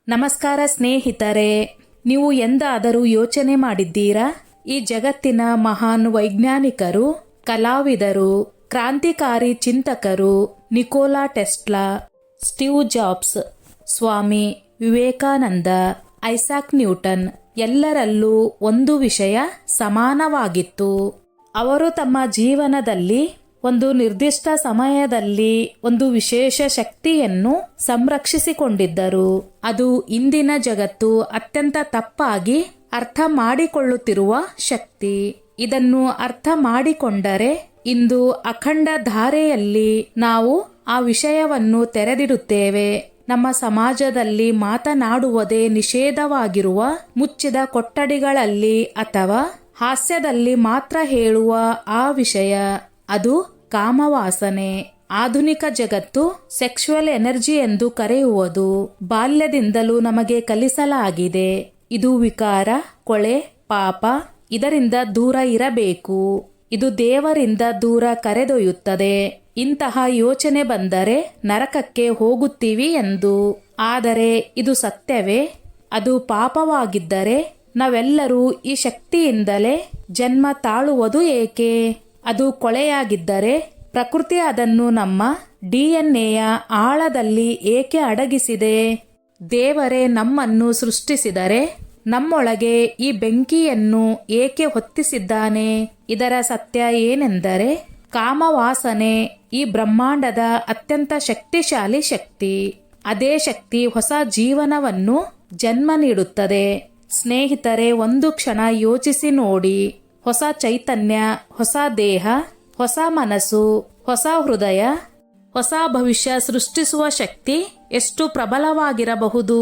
ನಮಸ್ಕಾರ ಸ್ನೇಹಿತರೆ, ನೀವು ಎಂದಾದರೂ ಯೋಚನೆ ಮಾಡಿದ್ದೀರಾ? ಈ ಜಗತ್ತಿನ ಮಹಾನ್ ವೈಜ್ಞಾನಿಕರು, ಕಲಾವಿದರು, ಕ್ರಾಂತಿಕಾರಿ ಚಿಂತಕರು Nikola Tesla, Steve jobs, Swami Vivekananda, Isaac Newton ಎಲ್ಲರಲ್ಲೂ ಒಂದು ವಿಷಯ ಸಮಾನವಾಗಿತ್ತು. ಅವರು ತಮ್ಮ ಜೀವನದಲ್ಲಿ ಒಂದು ನಿರ್ದಿಷ್ಟ ಸಮಯದಲ್ಲಿ ಒಂದು ವಿಶೇಷ ಶಕ್ತಿಯನ್ನು ಸಂರಕ್ಷಿಸಿಕೊಂಡಿದ್ದರು. ಅದು ಇಂದಿನ ಜಗತ್ತು ಅತ್ಯಂತ ತಪ್ಪಾಗಿ ಅರ್ಥ ಮಾಡಿಕೊಳ್ಳುತ್ತಿರುವ ಶಕ್ತಿ. ಇದನ್ನು ಅರ್ಥ ಮಾಡಿಕೊಂಡರೆ ಇಂದು ಅಖಂಡ ಧಾರೆಯಲ್ಲಿ ನಾವು ಆ ವಿಷಯವನ್ನು ತೆರೆದಿಡುತ್ತೇವೆ. ನಮ್ಮ ಸಮಾಜದಲ್ಲಿ ಮಾತನಾಡುವುದೇ ನಿಷೇಧವಾಗಿರುವ ಮುಚ್ಚಿದ ಕೊಠಡಿಗಳಲ್ಲಿ ಅಥವಾ ಹಾಸ್ಯದಲ್ಲಿ ಮಾತ್ರ ಹೇಳುವ ಆ ವಿಷಯ, ಅದು ಕಾಮವಾಸನೆ. ಆಧುನಿಕ ಜಗತ್ತು ಸೆಕ್ಸುವಲ್ ಎನರ್ಜಿ ಎಂದು ಕರೆಯುವುದು ಬಾಲ್ಯದಿಂದಲೂ ನಮಗೆ ಕಲಿಸಲಾಗಿದೆ. ಇದು ವಿಕಾರ, ಕೊಳೆ, ಪಾಪ, ಇದರಿಂದ ದೂರ ಇರಬೇಕು. ಇದು ದೇವರಿಂದ ದೂರ ಕರೆದೊಯ್ಯುತ್ತದೆ. ಇಂತಹ ಯೋಚನೆ ಬಂದರೆ ನರಕಕ್ಕೆ ಹೋಗುತ್ತೀವಿ ಎಂದು. ಆದರೆ ಇದು ಸತ್ಯವೇ? ಅದು ಪಾಪವಾಗಿದ್ದರೆ ನಾವೆಲ್ಲರೂ ಈ ಶಕ್ತಿಯಿಂದಲೇ ಜನ್ಮ ತಾಳುವುದು ಏಕೆ? ಅದು ಕೊಳೆಯಾಗಿದ್ದರೆ ಪ್ರಕೃತಿ ಅದನ್ನು ನಮ್ಮ DNA ಆಳದಲ್ಲಿ ಏಕೆ ಅಡಗಿಸಿದೆ? ದೇವರೇ ನಮ್ಮನ್ನು ಸೃಷ್ಟಿಸಿದರೆ ನಮ್ಮೊಳಗೆ ಈ ಬೆಂಕಿಯನ್ನು ಏಕೆ ಹೊತ್ತಿಸಿದ್ದಾನೆ? ಇದರ ಸತ್ಯ ಏನೆಂದರೆ, ಕಾಮವಾಸನೆ ಈ ಬ್ರಹ್ಮಾಂಡದ ಅತ್ಯಂತ ಶಕ್ತಿಶಾಲಿ ಶಕ್ತಿ. ಅದೇ ಶಕ್ತಿ ಹೊಸ ಜೀವನವನ್ನು ಜನ್ಮ ನೀಡುತ್ತದೆ. ಸ್ನೇಹಿತರೆ, ಒಂದು ಕ್ಷಣ ಯೋಚಿಸಿ ನೋಡಿ. ಹೊಸ ಚೈತನ್ಯ, ಹೊಸ ದೇಹ, ಹೊಸ ಮನಸ್ಸು, ಹೊಸ ಹೃದಯ, ಹೊಸ ಭವಿಷ್ಯ ಸೃಷ್ಟಿಸುವ ಶಕ್ತಿ ಎಷ್ಟು ಪ್ರಬಲವಾಗಿರಬಹುದು?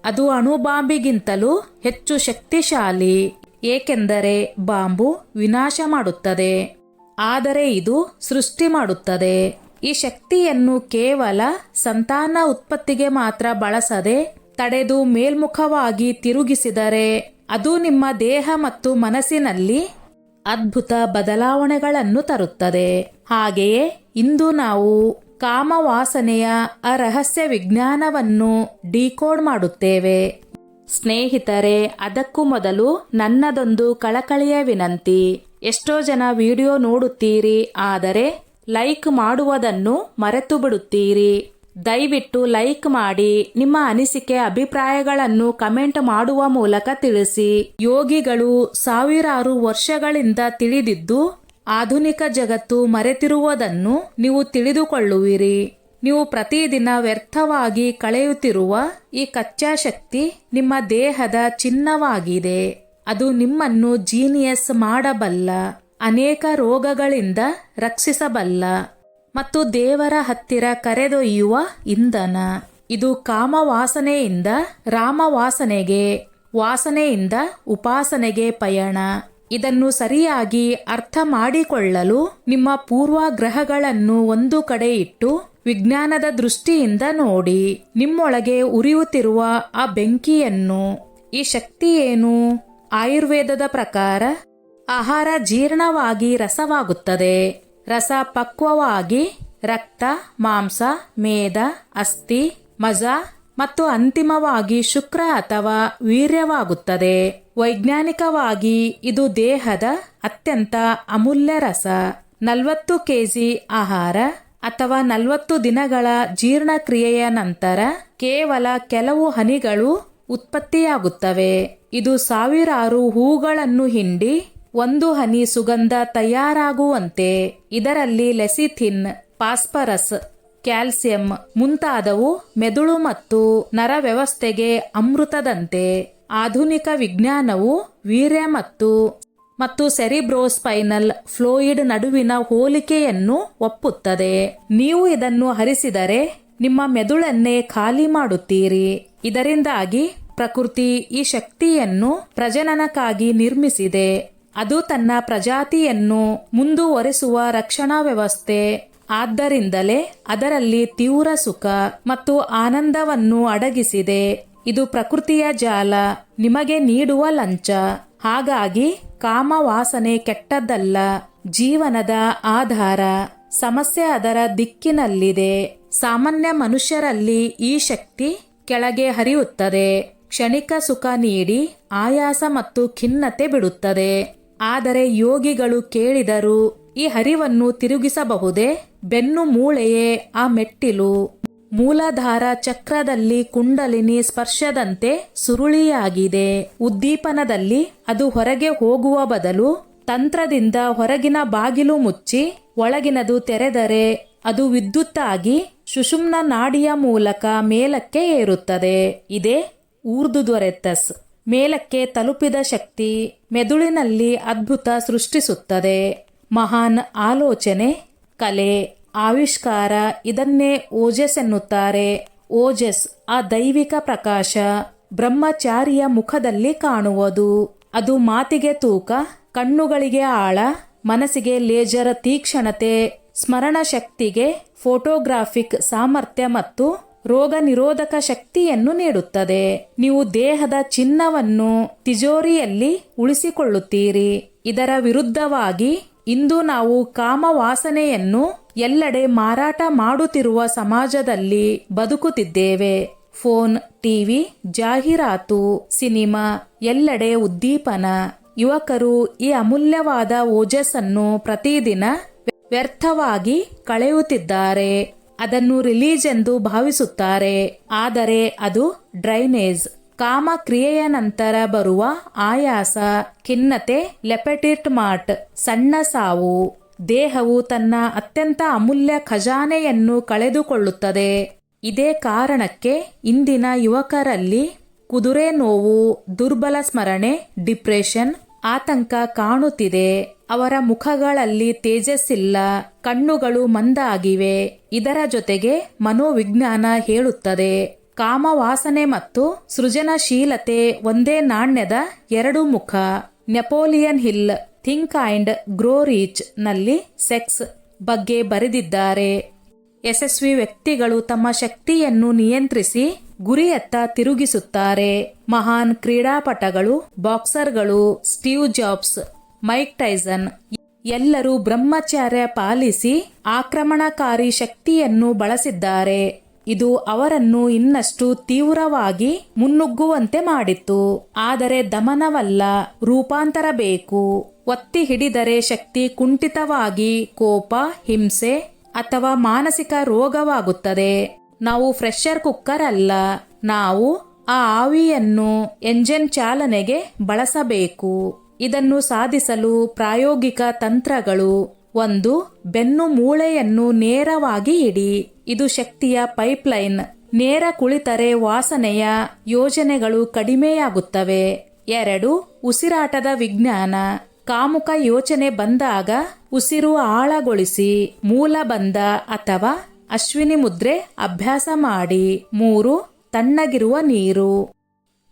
ಅದು ಅಣುಬಾಂಬಿಗಿಂತಲೂ ಹೆಚ್ಚು ಶಕ್ತಿಶಾಲಿ. ಏಕೆಂದರೆ ಬಾಂಬು ವಿನಾಶ ಮಾಡುತ್ತದೆ, ಆದರೆ ಇದು ಸೃಷ್ಟಿ ಮಾಡುತ್ತದೆ. ಈ ಶಕ್ತಿಯನ್ನು ಕೇವಲ ಸಂತಾನ ಉತ್ಪತ್ತಿಗೆ ಮಾತ್ರ ಬಳಸದೆ ತಡೆದು ಮೇಲ್ಮುಖವಾಗಿ ತಿರುಗಿಸಿದರೆ ಅದು ನಿಮ್ಮ ದೇಹ ಮತ್ತು ಮನಸ್ಸಿನಲ್ಲಿ ಅದ್ಭುತ ಬದಲಾವಣೆಗಳನ್ನು ತರುತ್ತದೆ. ಹಾಗೆಯೇ ಇಂದು ನಾವು ಕಾಮವಾಸನೆಯ ಆ ರಹಸ್ಯ ವಿಜ್ಞಾನವನ್ನು ಡಿಕೋಡ್ ಮಾಡುತ್ತೇವೆ. ಸ್ನೇಹಿತರೆ, ಅದಕ್ಕೂ ಮೊದಲು ನನ್ನದೊಂದು ಕಳಕಳಿಯ ವಿನಂತಿ. ಎಷ್ಟೋ ಜನ ವಿಡಿಯೋ ನೋಡುತ್ತೀರಿ, ಆದರೆ ಲೈಕ್ ಮಾಡುವುದನ್ನು ಮರೆತು ಬಿಡುತ್ತೀರಿ. ದಯವಿಟ್ಟು ಲೈಕ್ ಮಾಡಿ. ನಿಮ್ಮ ಅನಿಸಿಕೆ ಅಭಿಪ್ರಾಯಗಳನ್ನು ಕಮೆಂಟ್ ಮಾಡುವ ಮೂಲಕ ತಿಳಿಸಿ. ಯೋಗಿಗಳು ಸಾವಿರಾರು ವರ್ಷಗಳಿಂದ ತಿಳಿದಿದ್ದು ಆಧುನಿಕ ಜಗತ್ತು ಮರೆತಿರುವುದನ್ನು ನೀವು ತಿಳಿದುಕೊಳ್ಳುವಿರಿ. ನೀವು ಪ್ರತಿದಿನ ವ್ಯರ್ಥವಾಗಿ ಕಳೆಯುತ್ತಿರುವ ಈ ಕಚ್ಚಾ ಶಕ್ತಿ ನಿಮ್ಮ ದೇಹದ ಚಿನ್ನವಾಗಿದೆ. ಅದು ನಿಮ್ಮನ್ನು ಜೀನಿಯಸ್ ಮಾಡಬಲ್ಲ, ಅನೇಕ ರೋಗಗಳಿಂದ ರಕ್ಷಿಸಬಲ್ಲ ಮತ್ತು ದೇವರ ಹತ್ತಿರ ಕರೆದೊಯ್ಯುವ ಇಂಧನ. ಇದು ಕಾಮವಾಸನೆಯಿಂದ ರಾಮವಾಸನೆಗೆ, ವಾಸನೆಯಿಂದ ಉಪಾಸನೆಗೆ ಪಯಣ. ಇದನ್ನು ಸರಿಯಾಗಿ ಅರ್ಥ ಮಾಡಿಕೊಳ್ಳಲು ನಿಮ್ಮ ಪೂರ್ವಗ್ರಹಗಳನ್ನು ಒಂದು ಕಡೆ ಇಟ್ಟು ವಿಜ್ಞಾನದ ದೃಷ್ಟಿಯಿಂದ ನೋಡಿ. ನಿಮ್ಮೊಳಗೆ ಉರಿಯುತ್ತಿರುವ ಆ ಬೆಂಕಿಯನ್ನು. ಈ ಶಕ್ತಿ ಏನು? ಆಯುರ್ವೇದದ ಪ್ರಕಾರ ಆಹಾರ ಜೀರ್ಣವಾಗಿ ರಸವಾಗುತ್ತದೆ. ರಸ ಪಕ್ವವಾಗಿ ರಕ್ತ, ಮಾಂಸ, ಮೇದ, ಅಸ್ಥಿ, ಮಜ್ಜ ಮತ್ತು ಅಂತಿಮವಾಗಿ ಶುಕ್ರ ಅಥವಾ ವೀರ್ಯವಾಗುತ್ತದೆ. ವೈಜ್ಞಾನಿಕವಾಗಿ ಇದು ದೇಹದ ಅತ್ಯಂತ ಅಮೂಲ್ಯ ರಸ. 40 kg ಆಹಾರ ಅಥವಾ 40 ದಿನಗಳ ಜೀರ್ಣಕ್ರಿಯೆಯ ನಂತರ ಕೇವಲ ಕೆಲವು ಹನಿಗಳು ಉತ್ಪತ್ತಿಯಾಗುತ್ತವೆ. ಇದು ಸಾವಿರಾರು ಹೂಗಳನ್ನು ಹಿಂಡಿ ಒಂದು ಹನಿ ಸುಗಂಧ ತಯಾರಾಗುವಂತೆ. ಇದರಲ್ಲಿ ಲೆಸಿಥಿನ್, ಫಾಸ್ಫರಸ್, ಕ್ಯಾಲ್ಸಿಯಂ ಮುಂತಾದವು ಮೆದುಳು ಮತ್ತು ನರ ವ್ಯವಸ್ಥೆಗೆ ಅಮೃತದಂತೆ. ಆಧುನಿಕ ವಿಜ್ಞಾನವು ವೀರ್ಯ ಮತ್ತು ಸೆರಿಬ್ರೋಸ್ಪೈನಲ್ ಫ್ಲೂಯಿಡ್ ನಡುವಿನ ಹೋಲಿಕೆಯನ್ನು ಒಪ್ಪುತ್ತದೆ. ನೀವು ಇದನ್ನು ಹರಿಸಿದರೆ ನಿಮ್ಮ ಮೆದುಳನ್ನೇ ಖಾಲಿ ಮಾಡುತ್ತೀರಿ. ಇದರಿಂದಾಗಿ ಪ್ರಕೃತಿ ಈ ಶಕ್ತಿಯನ್ನು ಪ್ರಜನನಕ್ಕಾಗಿ ನಿರ್ಮಿಸಿದೆ. ಅದು ತನ್ನ ಪ್ರಜಾತಿಯನ್ನು ಮುಂದುವರೆಸುವ ರಕ್ಷಣಾ ವ್ಯವಸ್ಥೆ. ಆದ್ದರಿಂದಲೇ ಅದರಲ್ಲಿ ತೀವ್ರ ಸುಖ ಮತ್ತು ಆನಂದವನ್ನು ಅಡಗಿಸಿದೆ. ಇದು ಪ್ರಕೃತಿಯ ಜಾಲ, ನಿಮಗೆ ನೀಡುವ ಲಂಚ. ಹಾಗಾಗಿ ಕಾಮವಾಸನೆ ಕೆಟ್ಟದ್ದಲ್ಲ, ಜೀವನದ ಆಧಾರ. ಸಮಸ್ಯೆ ಅದರ ದಿಕ್ಕಿನಲ್ಲಿದೆ. ಸಾಮಾನ್ಯ ಮನುಷ್ಯರಲ್ಲಿ ಈ ಶಕ್ತಿ ಕೆಳಗೆ ಹರಿಯುತ್ತದೆ. ಕ್ಷಣಿಕ ಸುಖ ನೀಡಿ ಆಯಾಸ ಮತ್ತು ಖಿನ್ನತೆ ಬಿಡುತ್ತದೆ. ಆದರೆ ಯೋಗಿಗಳು ಕೇಳಿದರು, ಈ ಹರಿವನ್ನು ತಿರುಗಿಸಬಹುದೇ? ಬೆನ್ನು ಮೂಳೆಯೇ ಆ ಮೆಟ್ಟಿಲು. ಮೂಲಾಧಾರ ಚಕ್ರದಲ್ಲಿ ಕುಂಡಲಿನಿ ಸ್ಪರ್ಶದಂತೆ ಸುರುಳಿಯಾಗಿದೆ. ಉದ್ದೀಪನದಲ್ಲಿ ಅದು ಹೊರಗೆ ಹೋಗುವ ಬದಲು ತಂತ್ರದಿಂದ ಹೊರಗಿನ ಬಾಗಿಲು ಮುಚ್ಚಿ ಒಳಗಿನದು ತೆರೆದರೆ ಅದು ವಿದ್ಯುತ್ತಾಗಿ ಸುಷುಮ್ನ ನಾಡಿಯ ಮೂಲಕ ಮೇಲಕ್ಕೆ ಏರುತ್ತದೆ. ಇದೇ ಊರ್ಧ್ವರೆತಸ್. ಮೇಲಕ್ಕೆ ತಲುಪಿದ ಶಕ್ತಿ ಮೆದುಳಿನಲ್ಲಿ ಅದ್ಭುತ ಸೃಷ್ಟಿಸುತ್ತದೆ. ಮಹಾನ್ ಆಲೋಚನೆ, ಕಲೆ, ಆವಿಷ್ಕಾರ ಇದನ್ನೇ ಓಜಸ್ ಎನ್ನುತ್ತಾರೆ. ಓಜಸ್ ಆ ದೈವಿಕ ಪ್ರಕಾಶ ಬ್ರಹ್ಮಚಾರಿಯ ಮುಖದಲ್ಲಿ ಕಾಣುವುದು. ಅದು ಮಾತಿಗೆ ತೂಕ, ಕಣ್ಣುಗಳಿಗೆ ಆಳ, ಮನಸ್ಸಿಗೆ ಲೇಜರ್ ತೀಕ್ಷ್ಣತೆ, ಸ್ಮರಣ ಶಕ್ತಿಗೆ ಫೋಟೋಗ್ರಾಫಿಕ್ ಸಾಮರ್ಥ್ಯ ಮತ್ತು ರೋಗ ನಿರೋಧಕ ಶಕ್ತಿಯನ್ನು ನೀಡುತ್ತದೆ. ನೀವು ದೇಹದ ಚಿನ್ನವನ್ನು ತಿಜೋರಿಯಲ್ಲಿ ಉಳಿಸಿಕೊಳ್ಳುತ್ತೀರಿ. ಇದರ ವಿರುದ್ಧವಾಗಿ ಇಂದು ನಾವು ಕಾಮವಾಸನೆಯನ್ನು ಎಲ್ಲೆಡೆ ಮಾರಾಟ ಮಾಡುತ್ತಿರುವ ಸಮಾಜದಲ್ಲಿ ಬದುಕುತ್ತಿದ್ದೇವೆ. ಫೋನ್, ಟಿವಿ, ಜಾಹೀರಾತು, ಸಿನಿಮಾ, ಎಲ್ಲೆಡೆ ಉದ್ದೀಪನ. ಯುವಕರು ಈ ಅಮೂಲ್ಯವಾದ ಓಜಸ್ಸನ್ನು ಪ್ರತಿದಿನ ವ್ಯರ್ಥವಾಗಿ ಕಳೆಯುತ್ತಿದ್ದಾರೆ. ಅದನ್ನು ರಿಲೀಜ್ ಎಂದು ಭಾವಿಸುತ್ತಾರೆ. ಆದರೆ ಅದು ಡ್ರೈನೇಜ್. ಕಾಮ ಕ್ರಿಯೆಯ ನಂತರ ಬರುವ ಆಯಾಸ, ಖಿನ್ನತೆ, ಲೆಪೆಟಿಟ್ ಮಾಟ್, ಸಣ್ಣ ಸಾವು. ದೇಹವು ತನ್ನ ಅತ್ಯಂತ ಅಮೂಲ್ಯ ಖಜಾನೆಯನ್ನು ಕಳೆದುಕೊಳ್ಳುತ್ತದೆ. ಇದೇ ಕಾರಣಕ್ಕೆ ಇಂದಿನ ಯುವಕರಲ್ಲಿ ಕುದುರೆ ನೋವು, ದುರ್ಬಲ ಸ್ಮರಣೆ, ಡಿಪ್ರೆಷನ್, ಆತಂಕ ಕಾಣುತ್ತಿದೆ. ಅವರ ಮುಖಗಳಲ್ಲಿ ತೇಜಸ್ಸಿಲ್ಲ, ಕಣ್ಣುಗಳು ಮಂದಾಗಿವೆ. ಇದರ ಜೊತೆಗೆ ಮನೋವಿಜ್ಞಾನ ಹೇಳುತ್ತದೆ, ಕಾಮವಾಸನೆ ಮತ್ತು ಸೃಜನಶೀಲತೆ ಒಂದೇ ನಾಣ್ಯದ ಎರಡು ಮುಖ. Napoleon hill think and grow rich ನಲ್ಲಿ ಸೆಕ್ಸ್ ಬಗ್ಗೆ ಬರೆದಿದ್ದಾರೆ. ಯಶಸ್ವಿ ವ್ಯಕ್ತಿಗಳು ತಮ್ಮ ಶಕ್ತಿಯನ್ನು ನಿಯಂತ್ರಿಸಿ ಗುರಿಯತ್ತ ತಿರುಗಿಸುತ್ತಾರೆ. ಮಹಾನ್ ಕ್ರೀಡಾಪಟಗಳು, ಬಾಕ್ಸರ್ಗಳು, ಸ್ಟೀವ್ ಜಾಬ್ಸ್, ಮೈಕ್ ಟೈಸನ್ ಎಲ್ಲರೂ ಬ್ರಹ್ಮಚರ್ಯ ಪಾಲಿಸಿ ಆಕ್ರಮಣಕಾರಿ ಶಕ್ತಿಯನ್ನು ಬಳಸಿದ್ದಾರೆ. ಇದು ಅವರನ್ನು ಇನ್ನಷ್ಟು ತೀವ್ರವಾಗಿ ಮುನ್ನುಗ್ಗುವಂತೆ ಮಾಡಿತ್ತು. ಆದರೆ ದಮನವಲ್ಲ, ರೂಪಾಂತರ ಬೇಕು. ಒತ್ತಿ ಹಿಡಿದರೆ ಶಕ್ತಿ ಕುಂಠಿತವಾಗಿ ಕೋಪ, ಹಿಂಸೆ ಅಥವಾ ಮಾನಸಿಕ ರೋಗವಾಗುತ್ತದೆ. ನಾವು ಪ್ರೆಷರ್ ಕುಕ್ಕರ್ ಅಲ್ಲ, ನಾವು ಆ ಆವಿಯನ್ನು ಎಂಜಿನ್ ಚಾಲನೆಗೆ ಬಳಸಬೇಕು. ಇದನ್ನು ಸಾಧಿಸಲು ಪ್ರಾಯೋಗಿಕ ತಂತ್ರಗಳು. 1. ಬೆನ್ನು ಮೂಳೆಯನ್ನು ನೇರವಾಗಿ ಇಡಿ. ಇದು ಶಕ್ತಿಯ ಪೈಪ್ಲೈನ್. ನೇರ ಕುಳಿತರೆ ವಾಸನೆಯ ಯೋಜನೆಗಳು ಕಡಿಮೆಯಾಗುತ್ತವೆ. 2. ಉಸಿರಾಟದ ವಿಜ್ಞಾನ. ಕಾಮುಕ ಯೋಚನೆ ಬಂದಾಗ ಉಸಿರು ಆಳಗೊಳಿಸಿ ಮೂಲಬಂಧ ಅಥವಾ ಅಶ್ವಿನಿ ಮುದ್ರೆ ಅಭ್ಯಾಸ ಮಾಡಿ. 3. ತಣ್ಣಗಿರುವ ನೀರು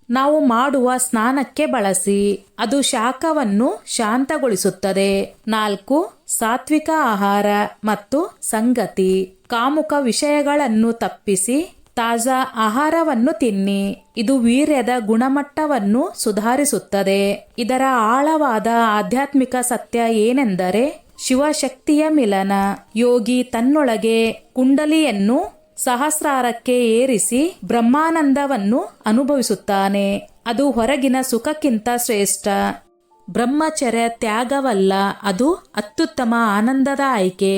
ನಾವು ಮಾಡುವ ಸ್ನಾನಕ್ಕೆ ಬಳಸಿ. ಅದು ಶಾಖವನ್ನು ಶಾಂತಗೊಳಿಸುತ್ತದೆ. 4. ಸಾತ್ವಿಕ ಆಹಾರ ಮತ್ತು ಸಂಗತಿ. ಕಾಮುಕ ವಿಷಯಗಳನ್ನು ತಪ್ಪಿಸಿ ತಾಜಾ ಆಹಾರವನ್ನು ತಿನ್ನಿ. ಇದು ವೀರ್ಯದ ಗುಣಮಟ್ಟವನ್ನು ಸುಧಾರಿಸುತ್ತದೆ. ಇದರ ಆಳವಾದ ಆಧ್ಯಾತ್ಮಿಕ ಸತ್ಯ ಏನೆಂದರೆ ಶಿವಶಕ್ತಿಯ ಮಿಲನ. ಯೋಗಿ ತನ್ನೊಳಗೆ ಕುಂಡಲಿಯನ್ನು ಸಹಸ್ರಾರಕ್ಕೆ ಏರಿಸಿ ಬ್ರಹ್ಮಾನಂದವನ್ನು ಅನುಭವಿಸುತ್ತಾನೆ. ಅದು ಹೊರಗಿನ ಸುಖಕ್ಕಿಂತ ಶ್ರೇಷ್ಠ. ಬ್ರಹ್ಮಚರ್ಯ ತ್ಯಾಗವಲ್ಲ, ಅದು ಅತ್ಯುತ್ತಮ ಆನಂದದ ಆಯ್ಕೆ.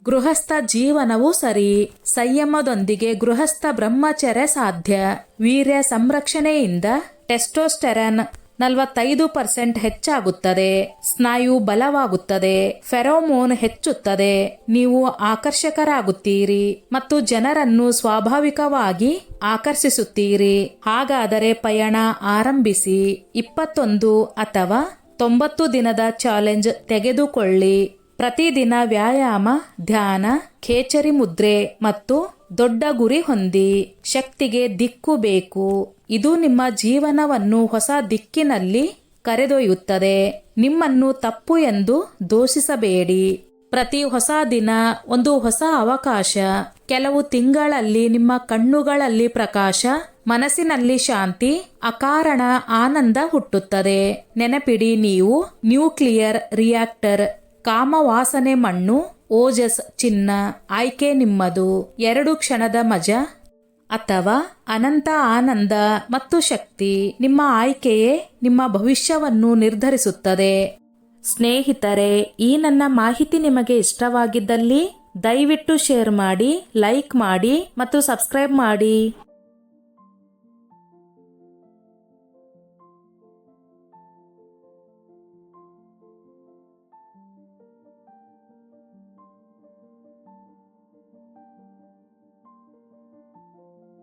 ಗೃಹಸ್ಥ ಜೀವನವೂ ಸರಿ. ಸಂಯಮದೊಂದಿಗೆ ಗೃಹಸ್ಥ ಬ್ರಹ್ಮಚರ್ಯ ಸಾಧ್ಯ. ವೀರ್ಯ ಸಂರಕ್ಷಣೆಯಿಂದ ಟೆಸ್ಟೋಸ್ಟೆರಾನ್ 45% ಹೆಚ್ಚಾಗುತ್ತದೆ. ಸ್ನಾಯು ಬಲವಾಗುತ್ತದೆ. ಫೆರೋಮೋನ್ ಹೆಚ್ಚುತ್ತದೆ. ನೀವು ಆಕರ್ಷಕರಾಗುತ್ತೀರಿ ಮತ್ತು ಜನರನ್ನು ಸ್ವಾಭಾವಿಕವಾಗಿ ಆಕರ್ಷಿಸುತ್ತೀರಿ. ಹಾಗಾದರೆ ಪಯಣ ಆರಂಭಿಸಿ. 21 ಅಥವಾ 90 ದಿನದ ಚಾಲೆಂಜ್ ತೆಗೆದುಕೊಳ್ಳಿ. ಪ್ರತಿದಿನ ವ್ಯಾಯಾಮ, ಧ್ಯಾನ, ಖೇಚರಿ ಮುದ್ರೆ ಮತ್ತು ದೊಡ್ಡ ಗುರಿ ಹೊಂದಿ. ಶಕ್ತಿಗೆ ದಿಕ್ಕು ಬೇಕು. ಇದು ನಿಮ್ಮ ಜೀವನವನ್ನು ಹೊಸ ದಿಕ್ಕಿನಲ್ಲಿ ಕರೆದೊಯ್ಯುತ್ತದೆ. ನಿಮ್ಮನ್ನು ತಪ್ಪು ಎಂದು ದೂಷಿಸಬೇಡಿ. ಪ್ರತಿ ಹೊಸ ದಿನ ಒಂದು ಹೊಸ ಅವಕಾಶ. ಕೆಲವು ತಿಂಗಳಲ್ಲಿ ನಿಮ್ಮ ಕಣ್ಣುಗಳಲ್ಲಿ ಪ್ರಕಾಶ, ಮನಸ್ಸಿನಲ್ಲಿ ಶಾಂತಿ, ಅಕಾರಣ ಆನಂದ ಹುಟ್ಟುತ್ತದೆ. ನೆನಪಿಡಿ, ನೀವು ನ್ಯೂಕ್ಲಿಯರ್ ರಿಯಾಕ್ಟರ್. ಕಾಮವಾಸನೆ ಮಣ್ಣು, ಓಜಸ್ ಚಿನ್ನ. ಆಯ್ಕೆ ನಿಮ್ಮದು. 2 ಕ್ಷಣದ ಮಜಾ. ಅಥವಾ ಅನಂತ ಆನಂದ ಮತ್ತು ಶಕ್ತಿ. ನಿಮ್ಮ ಆಯ್ಕೆಯೇ ನಿಮ್ಮ ಭವಿಷ್ಯವನ್ನು ನಿರ್ಧರಿಸುತ್ತದೆ. ಸ್ನೇಹಿತರೆ, ಈ ನನ್ನ ಮಾಹಿತಿ ನಿಮಗೆ ಇಷ್ಟವಾಗಿದ್ದಲ್ಲಿ ದಯವಿಟ್ಟು ಶೇರ್ ಮಾಡಿ, ಲೈಕ್ ಮಾಡಿ ಮತ್ತು ಸಬ್ಸ್ಕ್ರೈಬ್ ಮಾಡಿ.